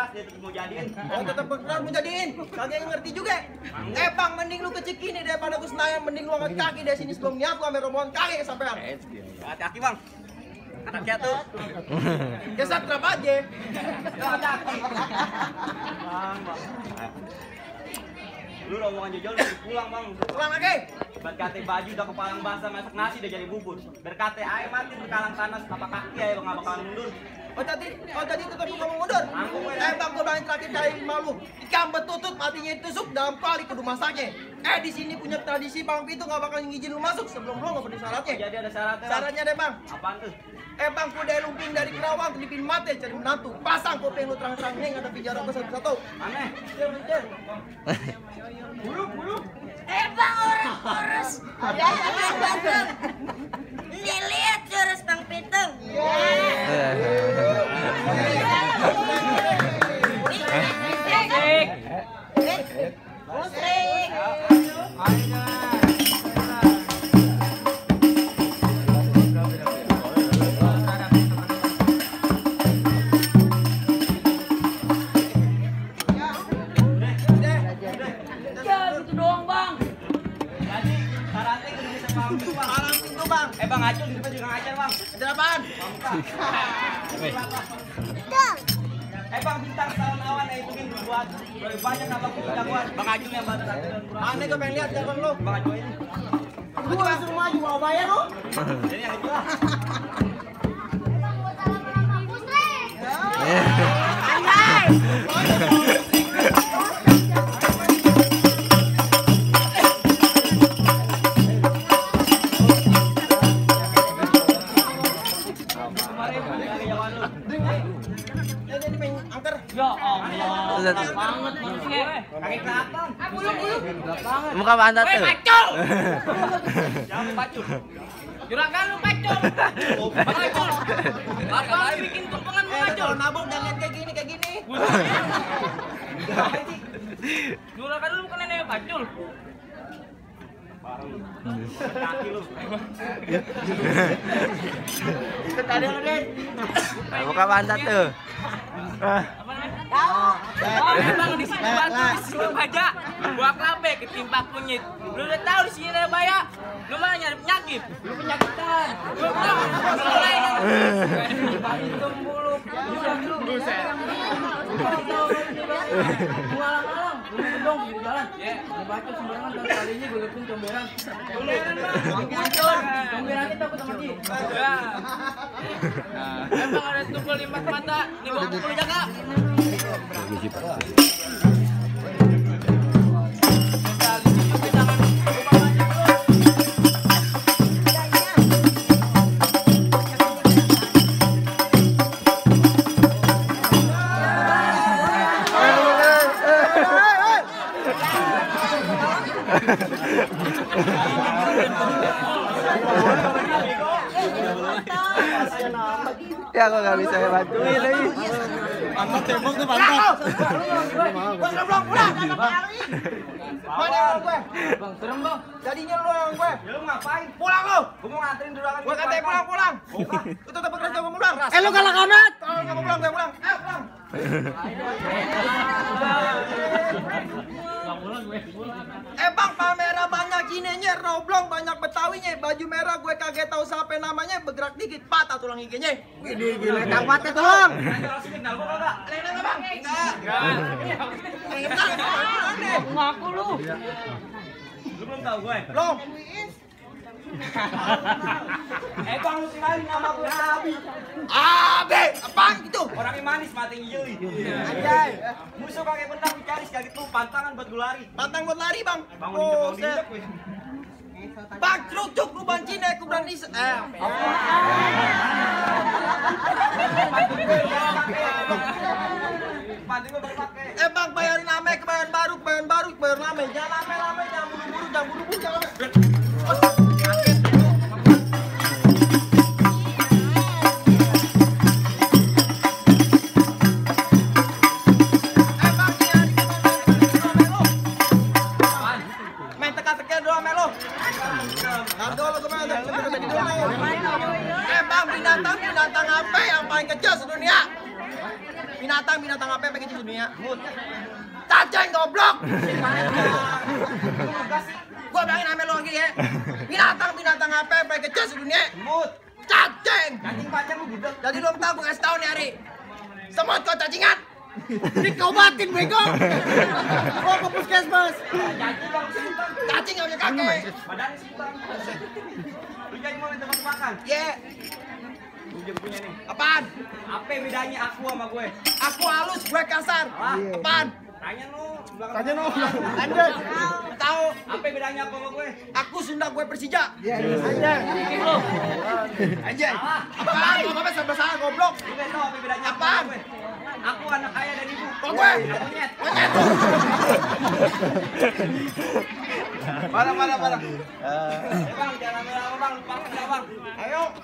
keras dia tetap mau jadiin. Oh tetap keras mau jadiin. Kagak ngerti juga. Bang mending lu ke Cikini daripada ke Senayan, mending lu angkat kaki dari sini sebelum nyapu ambil rombongan kaki kesampean. Hati-hati bang. Anaknya tuh. Kesat berapa aja? Hati-hati. Bang. Lu rombongan jojol udah pulang bang. Pulang lagi. Berkate baju udah kepalang basah, masak nasi udah jadi bubur. Berkate air mati berkalang panas, tapak kaki ya bang, gak bakalan mundur. Oh tadi tetap ngomong mundur. Bang gua bilang terakhir kali malu. Ikan betutut matinya ditusuk dalam kali kudu masaknya. Di sini punya tradisi Bang Pitu nggak bakal ngizin lu masuk sebelum lu nggak penuhi syaratnya. Jadi ada syaratnya. Syaratnya deh Bang. Apaan tuh? Bang kuda lumping dari Kerawang telipin mate cari menantu. Pasang kuping lu terang-terang nih ada pinjara satu-satu. Aneh. Bulu. Bang orang kurus. Bandung. Ini lihat jurus Bang Pitung. Bang Acul di depan juga ngajar bang. Ngajar apaan? Bang bintang tahun awan hitungin buat banyak apa jagoan. Bang Acul yang bantu satu dan kurang. Aneh gue pengen lihat jagoan lu. Bang Acul ini. Gua suruh maju mau bayar lu. Jadi yang itu lah. Banget Kaki kelapang. Muka pantat tuh. Pacul. Jangan pacul. Juragan lu pacul. Pacul. Apa bikin tumpengan Kalau pacul? nabung jangan kayak gini. Juragan lu bukan nenek pacul. Kaki lu. Ikut ada lu deh. Muka pantat tuh. Emang di sini batu, di sini baja, gua kabe ketimpa kunyit. Lu udah tahu di sini ada baya, lu malah nyari penyakit. Lu penyakitan. Lu tahu mulai. Hitung bulu. Malang-malang, lu dong di jalan. Ya, gua baca sembarangan dan kalinya gua lepin comberan. Comberan mah. Comberan kita takut sama dia. Ya. Emang ada tukul di mata, nih gua pukul jaga. Ya aku nggak bisa bantuin lagi. Pantat tembok tuh pantat. Gua belum pulang. Mana yang gue? Bang, serem bang. Jadinya lu yang gue. Ya lu ngapain? Pulang lu. Gua mau nganterin dulu kan. Gua katanya pulang. Lu tetap bekerja mau pulang. Lu galak amat. Kalau nggak mau pulang, gue pulang. Pulang. Bang, Palmera banyak ininya, roblong banyak Betawinya, baju merah gue kaget tahu siapa namanya, bergerak dikit patah tulang giginya. Wih, gila, kang patah tulang. Signal gua enggak? Enggak, Bang. Enggak. Ngaku lu. Lu belum tahu gue? Belum. Bang lu kenalin nama gue Abi. Abe, apaan gitu? Orangnya manis, mati hijau. Anjay. Musuh kakek benang dicari sekali tuh pantangan buat gue lari. Pantang buat lari, Bang. Bang Oh, udah set. Bang, cuk lu bancine aku berani. Panting gue pakai. Bang, bayarin ame kebayaran baru, bayar ame. Jangan ame, jangan buru-buru, jangan. Main teka-teki dulu ame lo. Harga lo gimana? Bang, binatang apa yang paling kecil sedunia? Binatang apa yang pakai dunia? Cacing goblok. Gua bilangin sama lo lagi ya. Binatang apa yang pakai jas dunia? Cacing. Cacing panjang lu budek. Jadi lu tahu gua ngasih tahu nih Ari. Semut kau cacingan. Dikobatin bego. Gua ke puskesmas. Cacing enggak punya kaki. Badannya simpang. Lu jadi mau tempat makan? Ye. Ujung punya nih. Apaan? Apa bedanya aku sama gue? Aku halus, gue kasar. Apaan? Tanya lu. Tanya no. Lanjut. Tahu? Apa bedanya aku sama gue? Aku Sunda, gue Persija. Anjir, dikit lu. Anjay. Apaan? Apa sampai salah goblok? Lu nggak tahu apa bedanya aku Apaan? sama gue? Aku anak kaya dan ibu. Kok gue? Monyet. Monyet. Parah. Bang, jangan lama-lama bang. Lupa kerja bang. Ayo.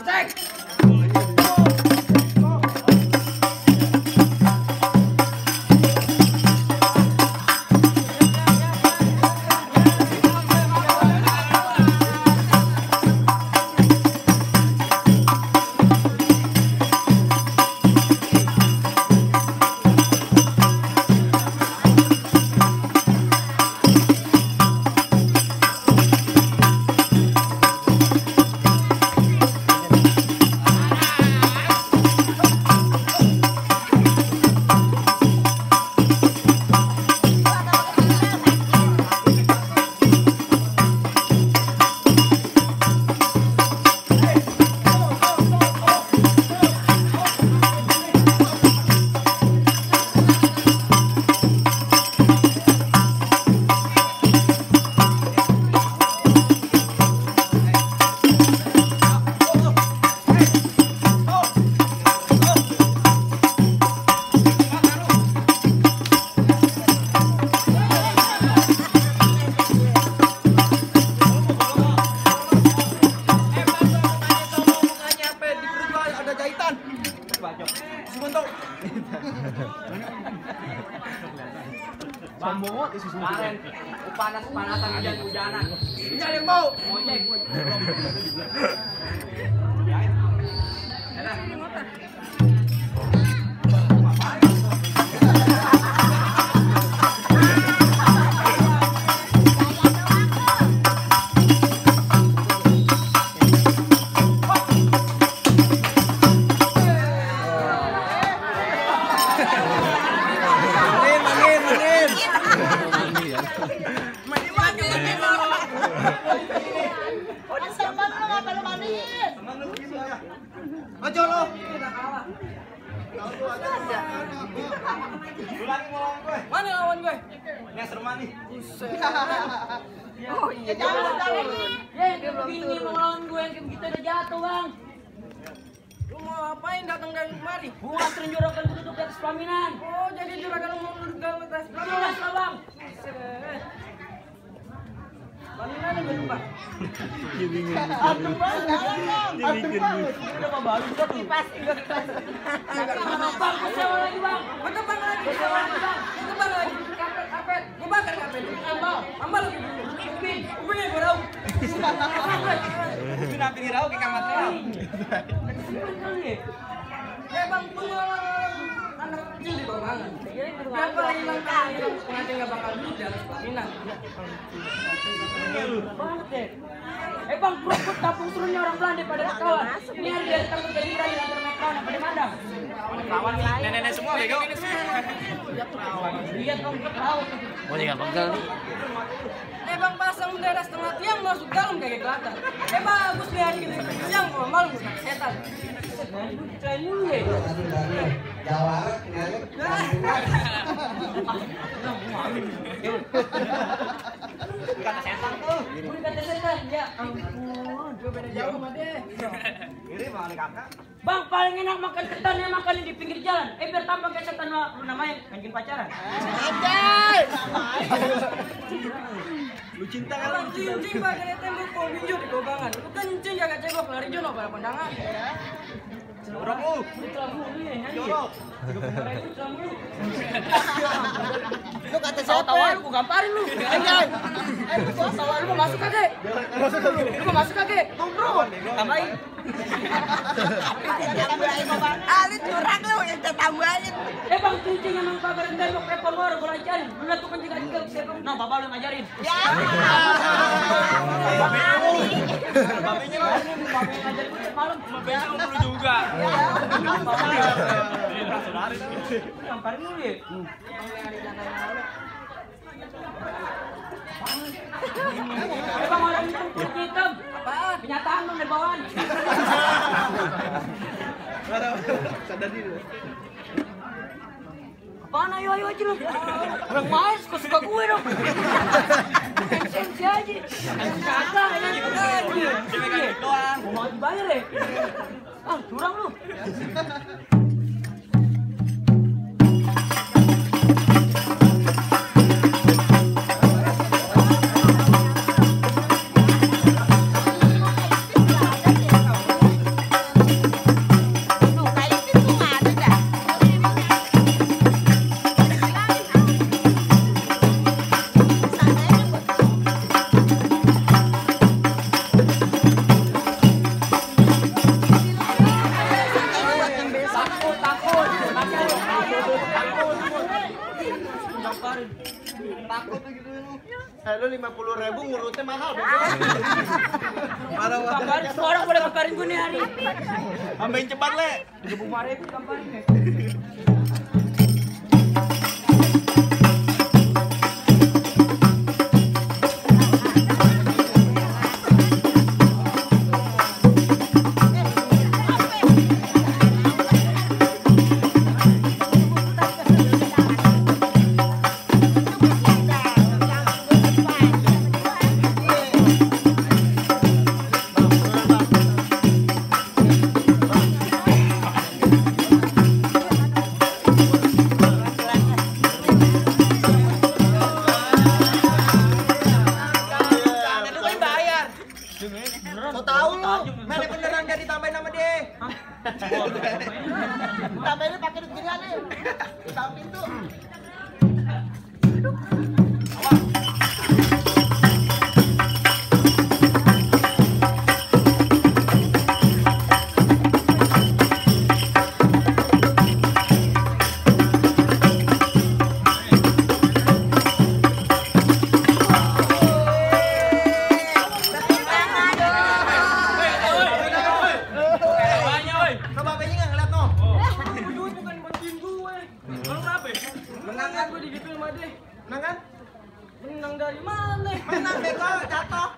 Cek. Kemarin panas-panasan hujan-hujanan. Nyari mau. Monyet. Aja lo. Lu lagi mau lawan gue? Mana lawan gue? Ini yang serem nih. Oh iya, jangan. Ya, kayak begini mau lawan gue yang kayak begitu udah jatuh, Bang. Lu mau ngapain datang dari kemari? Gua anterin juragan duduk di atas pelaminan. Oh, jadi juragan mau duduk di atas pelaminan, Bang. Pelaminan yang berubah. Aduh banget. Udah mau baru juga tuh. Bang, sewa lagi, Bang. Betul Bang lagi. Sewa lagi, Bang. Betul Bang lagi. Kapet. Gua bakar kapet. Ambal lagi. Ubin yang berau. Itu napi dirau ke kamar terau. Bang, anak kecil di bawah. Berapa lagi Bang kali? Pengantin nggak bakal duduk di atas pelaminan. Banget deh. Bang, perut tapung suruhnya orang Belanda pada kawan. Ini hari dari takut jadi berani antara naik kawan apa di Madang. Kawan nih, nenek-nenek semua bego. Lihat Bang, tahu. Mau tinggal pegel nih. Bang, pasang bendera setengah tiang masuk dalam kayak kelihatan. Bagus nih hari ini. Siang kalau malam bukan setan. Keren juga ya. Kata setan tuh. Bukan kata setan, ya ampun. Gue beda jauh sama dia. Mirip sama nih kakak. Bang, paling enak makan ketan ya makan di pinggir jalan. Biar tambah kayak setan lu namanya anjing pacaran. Anjay. Lu cinta kan? Bang, cincin bagian tembok kau hijau di kobangan. Lu kencing jaga cebok lari jono pada pandangan. Jorok lu. Itu lagu ini nyanyi. Jorok. Itu lagu. Lu kata siapa? Tawa lu, gua gamparin lu. Anjay. Tawa lu mau masuk kagak? Lu mau masuk kagak? Bro. Tambahin. Ali curang lu yang tambahin. Bang, cincin emang pagar tembok repot baru gua ajarin. Lu lihat tuh kan juga tinggal siapa. Nah, bapak lu ngajarin. Ya. Babenya Bapak ngajarin gua malam cuma besok lu juga. Gamparin lu ya. Bang, orang hitam putih hitam. Apa? Kenyataan lu dari bawaan. Sadar diri. Apaan ayo aja lu. Orang main suka gue dong. Sensi aja. Kagak ini doang. Mau dibayar ya? Ah, curang lu. Takut tuh gitu lu. Lu 50.000 ngurutnya mahal. Parah banget. Gambarin semua orang boleh gambarin gue nih hari. Tambahin cepat, Le. 35.000 gambarin. Mau tahu lu? Mana beneran gak ditambahin sama dia? Tambahinnya pakai duit ginian nih. Tahu pintu. Coba babenya nggak ngeliat no? Duit bukan bantuin gue. Kalau kenapa? Menang kan gue digituin sama dia. Menang kan? Menang dari mana? Menang bego jatuh.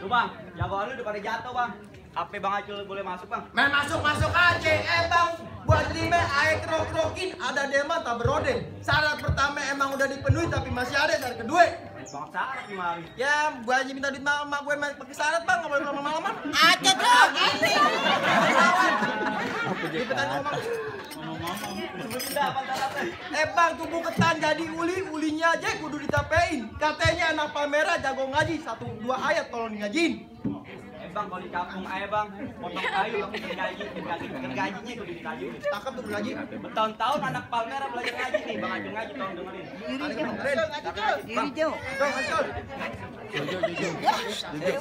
Tuh, Bang. Jagoan lu udah pada jatuh, Bang. HP Bang Acul boleh masuk, Bang. Main masuk aja. Bang, buat lima air krok-krokin ada dema tak berode. Syarat pertama emang udah dipenuhi tapi masih ada syarat kedua. Bang syarat gimana? Ya, gua aja minta duit sama gue pakai syarat bang, nggak boleh lama-lama. Aja tuh ini. Cepetan ngomong. Sudah, apa syaratnya? Bang, tubuh ketan jadi ulinya aja kudu ditapein. Katanya anak palmera jago ngaji 1-2 ayat tolong ngajin. Bang, kalau di kampung aja, Bang. Potong kayu, Bang, gajinya kudu dikaji. Takut tuh ngaji. Bertahun-tahun anak Palmera belajar ngaji nih, Bang Acul ngaji, tolong dengerin. Diri jauh. Bang, Acul. Ya,